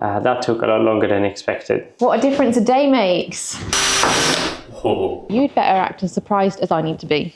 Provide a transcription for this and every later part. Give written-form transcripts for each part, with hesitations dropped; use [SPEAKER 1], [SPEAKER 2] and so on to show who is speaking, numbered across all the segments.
[SPEAKER 1] That took a lot longer than expected.
[SPEAKER 2] What a difference a day makes.
[SPEAKER 1] Oh.
[SPEAKER 2] You'd better act as surprised as I need to be.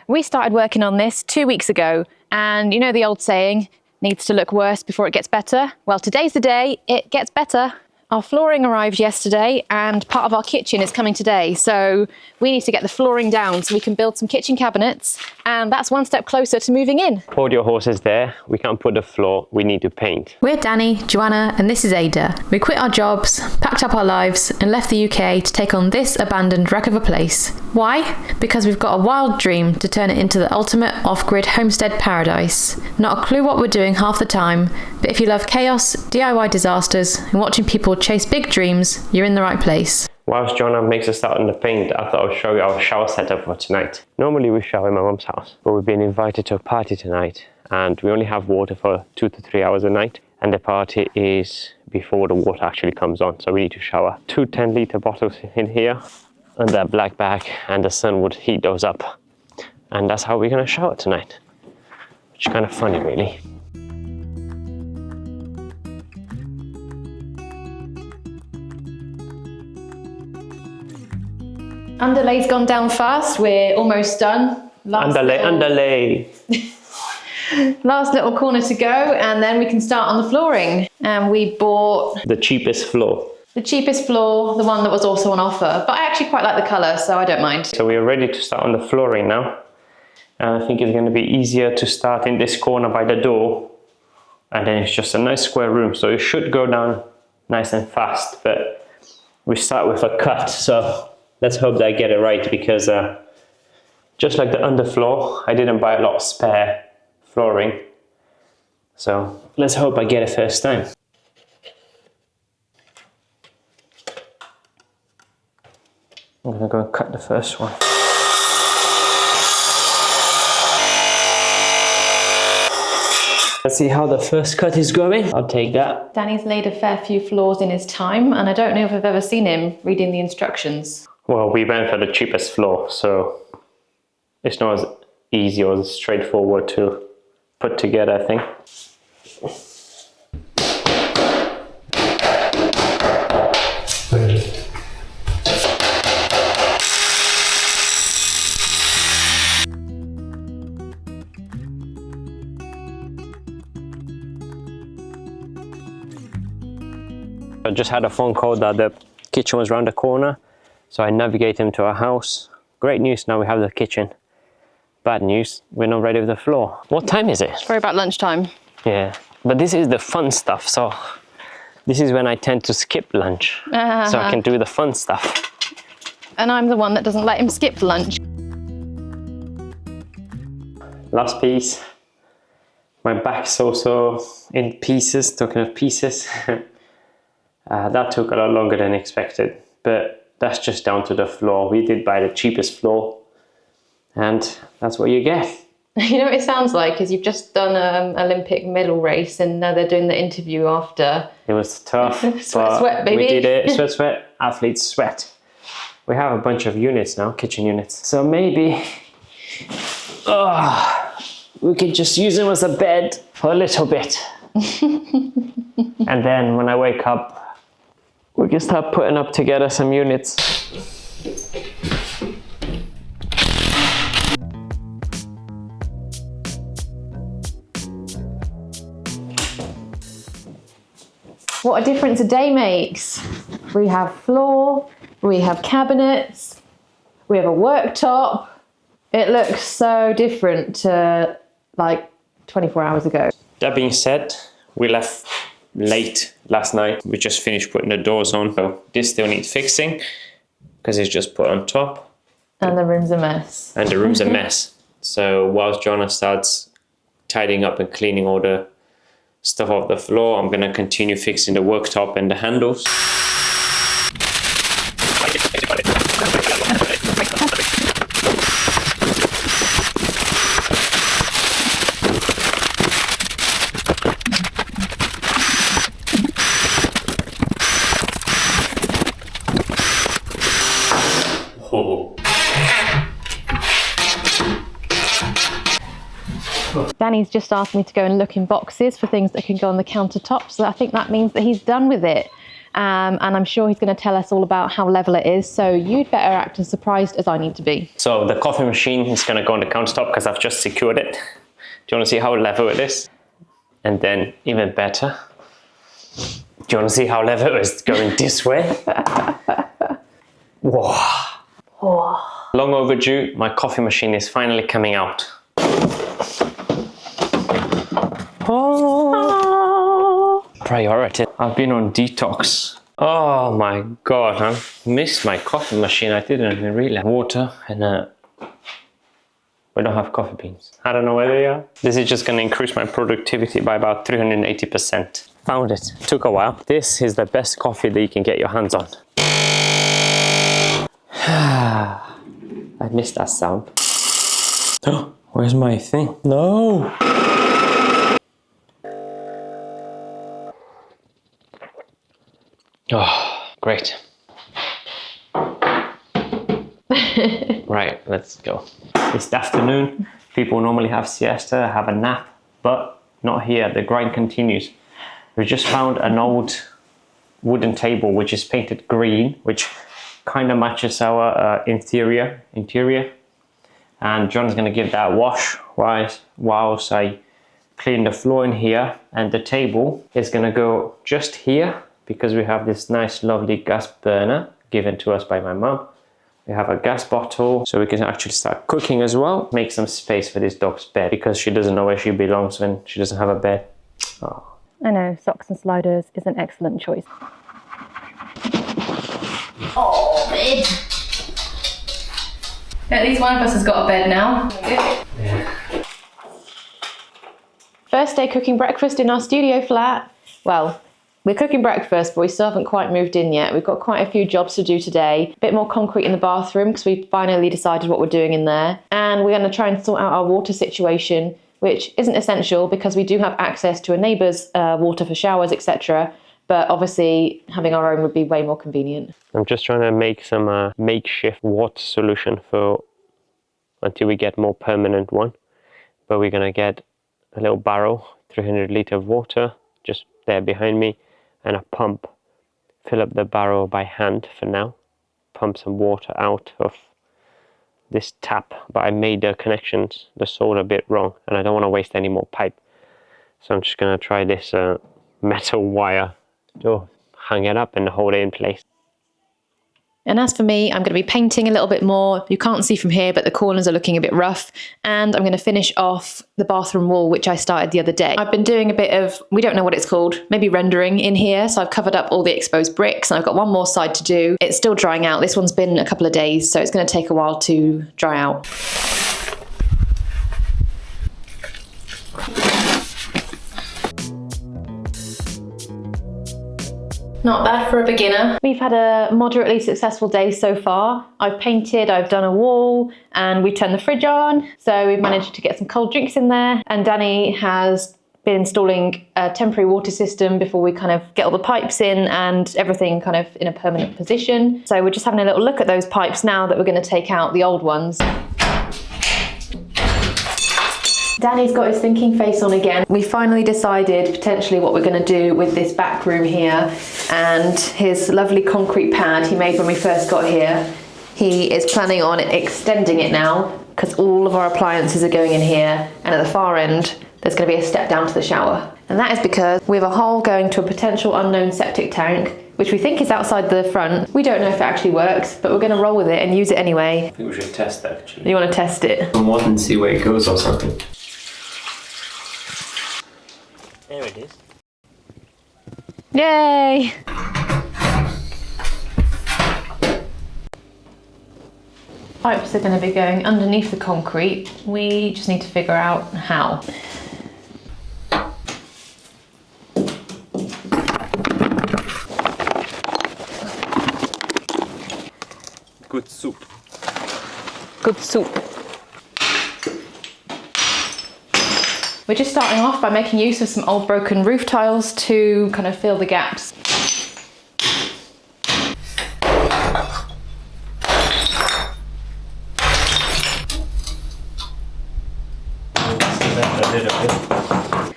[SPEAKER 2] We started working on this 2 weeks ago, and you know the old saying, needs to look worse before it gets better? Well, today's the day it gets better. Our flooring arrived yesterday and part of our kitchen is coming today. So we need to get the flooring down so we can build some kitchen cabinets, and that's one step closer to moving in.
[SPEAKER 1] Hold your horses there. We can't put the floor. We need to paint.
[SPEAKER 3] We're Danny, Joanna, and this is Ada. We quit our jobs, packed up our lives, and left the UK to take on this abandoned wreck of a place. Why? Because we've got a wild dream to turn it into the ultimate off-grid homestead paradise. Not a clue what we're doing half the time, but if you love chaos, DIY disasters, and watching people chase big dreams, you're in the right place.
[SPEAKER 1] Whilst Joanna makes us start on the paint, I thought I'll show you our shower setup for tonight. Normally we shower in my mum's house, but we've been invited to a party tonight and we only have water for 2 to 3 hours a night, and the party is before the water actually comes on, so we need to shower. 2 10-litre bottles in here and that black bag, and the sun would heat those up. And that's how we're gonna shower tonight, which is kind of funny really.
[SPEAKER 2] Underlay's gone down fast. We're almost done.
[SPEAKER 1] Underlay.
[SPEAKER 2] Last little corner to go, and then we can start on the flooring. And we bought
[SPEAKER 1] The cheapest floor.
[SPEAKER 2] the cheapest floor, the one that was also on offer. But I actually quite like the colour, so I don't mind.
[SPEAKER 1] So we are ready to start on the flooring now. And I think it's going to be easier to start in this corner by the door. And then it's just a nice square room, so it should go down nice and fast. But we start with a cut, so let's hope that I get it right, because just like the underfloor, I didn't buy a lot of spare flooring. So let's hope I get it first time. I'm gonna go and cut the first one. Let's see how the first cut is going. I'll take that.
[SPEAKER 2] Danny's laid a fair few floors in his time, and I don't know if I've ever seen him reading the instructions.
[SPEAKER 1] Well, we went for the cheapest floor, so it's not as easy or as straightforward to put together, I think. I just had a phone call that the kitchen was around the corner, so I navigated him to our house. Great news, now we have the kitchen. Bad news, we're not ready with the floor. What time is it?
[SPEAKER 2] It's probably about lunchtime.
[SPEAKER 1] Yeah, but this is the fun stuff, so this is when I tend to skip lunch, so I can do the fun stuff.
[SPEAKER 2] And I'm the one that doesn't let him skip lunch.
[SPEAKER 1] Last piece. My back's also in pieces, talking of pieces. That took a lot longer than expected, but that's just down to the floor. We did buy the cheapest floor, and that's what you get.
[SPEAKER 2] You know what it sounds like is you've just done an Olympic medal race and now they're doing the interview after.
[SPEAKER 1] It was tough.
[SPEAKER 2] Sweat, baby.
[SPEAKER 1] We did it. Sweat. Athletes sweat. We have a bunch of units now, kitchen units. So maybe we could just use them as a bed for a little bit. And then when I wake up, we can start putting up together some units.
[SPEAKER 2] What a difference a day makes. We have floor, we have cabinets, we have a worktop. It looks so different to like 24 hours ago.
[SPEAKER 1] That being said, we left late last night. We just finished putting the doors on, so this still needs fixing because it's just put on top.
[SPEAKER 2] And the room's a mess.
[SPEAKER 1] And the room's a mess. So whilst Joanna starts tidying up and cleaning all the stuff off the floor, I'm gonna continue fixing the worktop and the handles.
[SPEAKER 2] Danny's just asked me to go and look in boxes for things that can go on the countertop, so I think that means that he's done with it. And I'm sure he's going to tell us all about how level it is, so you'd better act as surprised as I need to be.
[SPEAKER 1] So the coffee machine is going to go on the countertop because I've just secured it. Do you want to see how level it is? And then even better, do you want to see how level it is going this way? Whoa.
[SPEAKER 2] Whoa.
[SPEAKER 1] Long overdue, my coffee machine is finally coming out. Oh. Priority. I've been on detox. Oh my god, I've missed my coffee machine. I didn't even realize. Water and we don't have coffee beans. I don't know where they are. This is just going to increase my productivity by about 380%. Found it. Took a while. This is the best coffee that you can get your hands on. I missed that sound. Oh, where's my thing? No! Oh, great. Right, let's go. It's afternoon. People normally have siesta, have a nap, but not here. The grind continues. We just found an old wooden table which is painted green, which kind of matches our interior. And John's going to give that a wash whilst I clean the floor in here. And the table is going to go just here because we have this nice lovely gas burner given to us by my mum. We have a gas bottle so we can actually start cooking as well. Make some space for this dog's bed because she doesn't know where she belongs when she doesn't have a bed. Oh.
[SPEAKER 2] I know, socks and sliders is an excellent choice. Oh, bed.
[SPEAKER 3] At least one of us has got a bed now.
[SPEAKER 1] Yeah.
[SPEAKER 2] First day cooking breakfast in our studio flat. Well, we're cooking breakfast, but we still haven't quite moved in yet. We've got quite a few jobs to do today. A bit more concrete in the bathroom because we finally decided what we're doing in there. And we're going to try and sort out our water situation, which isn't essential because we do have access to a neighbour's water for showers, etc. But obviously having our own would be way more convenient.
[SPEAKER 1] I'm just trying to make some makeshift water solution for until we get more permanent one. But we're going to get a little barrel, 300 litre of water, just there behind me, and a pump. Fill up the barrel by hand for now. Pump some water out of this tap, but I made the connections, the solder bit wrong, and I don't want to waste any more pipe. So I'm just going to try this metal wire to hang it up and hold it in place.
[SPEAKER 2] And as for me, I'm going to be painting a little bit more. You can't see from here, but the corners are looking a bit rough. And I'm going to finish off the bathroom wall, which I started the other day. I've been doing a bit of, we don't know what it's called, maybe rendering in here. So I've covered up all the exposed bricks and I've got one more side to do. It's still drying out. This one's been a couple of days, so it's going to take a while to dry out. Not bad for a beginner. We've had a moderately successful day so far. I've painted, I've done a wall, and we turned the fridge on. So we've managed to get some cold drinks in there. And Danny has been installing a temporary water system before we kind of get all the pipes in and everything kind of in a permanent position. So we're just having a little look at those pipes now that we're going to take out the old ones. Danny's got his thinking face on again. We finally decided potentially what we're going to do with this back room here and his lovely concrete pad he made when we first got here. He is planning on extending it now because all of our appliances are going in here, and at the far end there's going to be a step down to the shower. And that is because we have a hole going to a potential unknown septic tank, which we think is outside the front. We don't know if it actually works, but we're going to roll with it and use it anyway.
[SPEAKER 1] I think we should test that actually.
[SPEAKER 2] You want to test it?
[SPEAKER 1] Somewhat and see where it goes or something. There it is.
[SPEAKER 2] Yay! Pipes are going to be going underneath the concrete. We just need to figure out how.
[SPEAKER 1] Good soup.
[SPEAKER 2] Good soup. We're just starting off by making use of some old broken roof tiles to kind of fill the gaps.
[SPEAKER 1] A little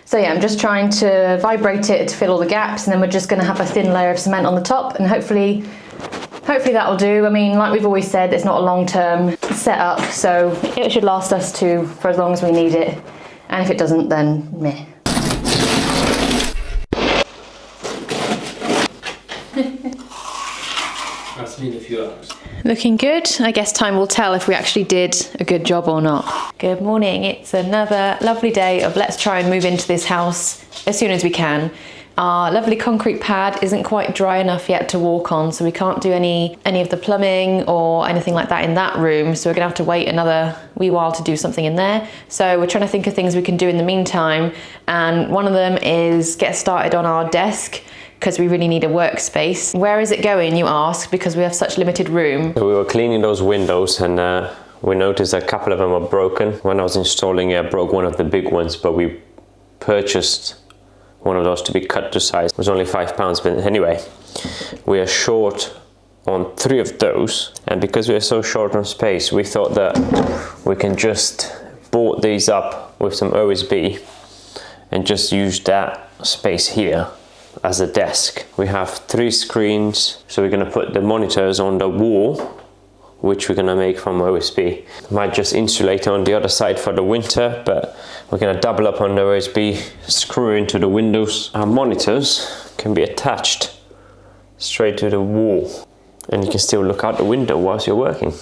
[SPEAKER 2] So yeah, I'm just trying to vibrate it to fill all the gaps, and then we're just going to have a thin layer of cement on the top, and hopefully that'll do. I mean, like we've always said, it's not a long-term setup, so it should last us for as long as we need it. And if it doesn't, then meh.
[SPEAKER 1] That's been a few hours.
[SPEAKER 2] Looking good. I guess time will tell if we actually did a good job or not. Good morning. It's another lovely day of let's try and move into this house as soon as we can. Our lovely concrete pad isn't quite dry enough yet to walk on, so we can't do any of the plumbing or anything like that in that room, so we're gonna have to wait another wee while to do something in there. So we're trying to think of things we can do in the meantime, and one of them is get started on our desk, because we really need a workspace. Where is it going, you ask, because we have such limited room.
[SPEAKER 1] So we were cleaning those windows, and we noticed a couple of them are broken. When I was installing it, I broke one of the big ones, but we purchased one of those to be cut to size. It was only £5, but anyway, we are short on 3 of those, and because we are so short on space, we thought that we can just board these up with some OSB and just use that space here as a desk. We have 3 screens, so we're gonna put the monitors on the wall, which we're gonna make from OSB. Might just insulate on the other side for the winter, but we're gonna double up on the OSB, screw into the windows. Our monitors can be attached straight to the wall, and you can still look out the window whilst you're working.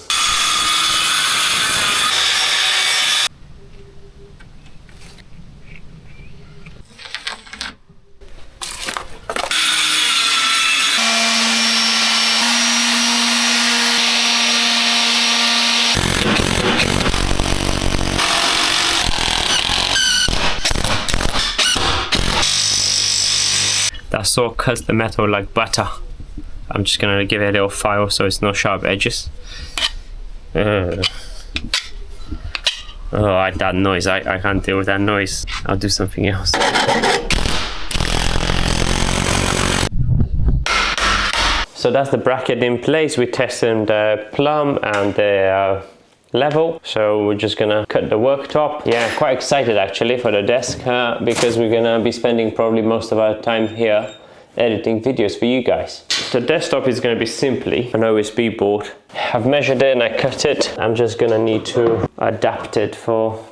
[SPEAKER 1] That saw cuts the metal like butter. I'm just gonna give it a little file so it's no sharp edges. Oh, that noise, I can't deal with that noise. I'll do something else. So that's the bracket in place. We tested the plumb and the level, so we're just gonna cut the worktop. Yeah, quite excited actually for the desk, because we're gonna be spending probably most of our time here editing videos for you guys. The desktop is gonna be simply an OSB board. I've measured it and I cut it. I'm just gonna need to adapt it for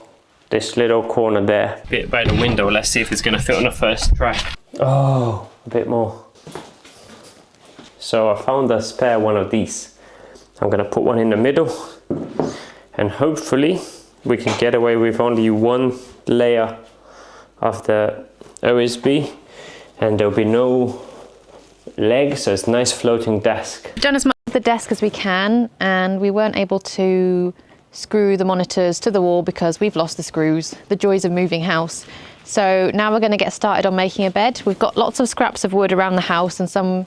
[SPEAKER 1] this little corner there. A bit by the window. Let's see if it's gonna fit on the first try. Oh, a bit more. So I found a spare one of these. I'm gonna put one in the middle, and hopefully we can get away with only 1 layer of the OSB, and there'll be no legs, so it's a nice floating desk.
[SPEAKER 2] We've done as much of the desk as we can, and we weren't able to screw the monitors to the wall because we've lost the screws. The joys of moving house. So now we're going to get started on making a bed. We've got lots of scraps of wood around the house and some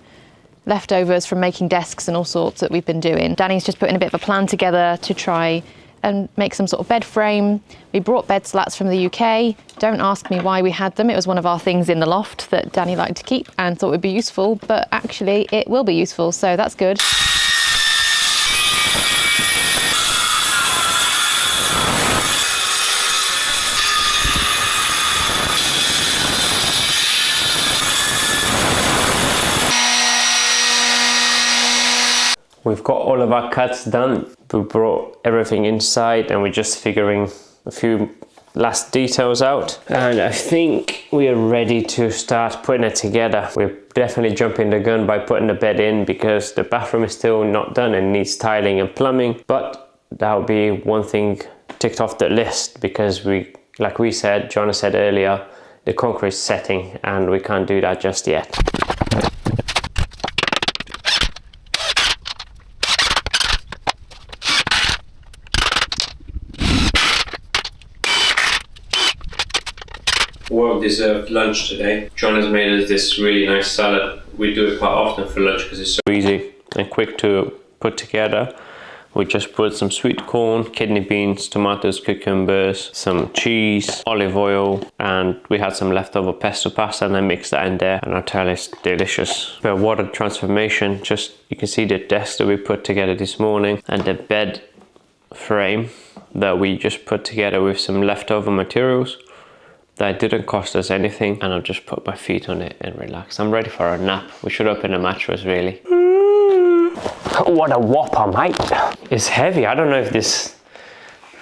[SPEAKER 2] leftovers from making desks and all sorts that we've been doing. Danny's just putting a bit of a plan together to try and make some sort of bed frame. We brought bed slats from the UK. Don't ask me why we had them. It was one of our things in the loft that Danny liked to keep and thought would be useful, but actually it will be useful, so that's good.
[SPEAKER 1] We've got all of our cuts done. We brought everything inside and we're just figuring a few last details out. And I think we are ready to start putting it together. We're definitely jumping the gun by putting the bed in because the bathroom is still not done and needs tiling and plumbing. But that'll be one thing ticked off the list because like we said, Joanna said earlier, the concrete is setting and we can't do that just yet. Well deserved lunch today. John has made us this really nice salad. We do it quite often for lunch because it's so easy and quick to put together. We just put some sweet corn, kidney beans, tomatoes, cucumbers, some cheese, olive oil, and we had some leftover pesto pasta and I mixed that in there and I'll tell you, it's delicious. The water transformation, just you can see the desk that we put together this morning and the bed frame that we just put together with some leftover materials. that didn't cost us anything, and I'll just put my feet on it and relax. I'm ready for a nap. We should open a mattress, really. What a whopper, mate. It's heavy. I don't know if this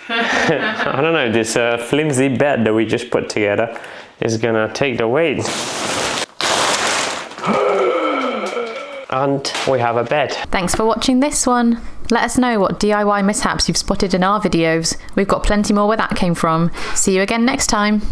[SPEAKER 1] I don't know if this flimsy bed that we just put together is gonna take the weight. And we have a bed.
[SPEAKER 3] Thanks for watching this one. Let us know what DIY mishaps you've spotted in our videos. We've got plenty more where that came from. See you again next time.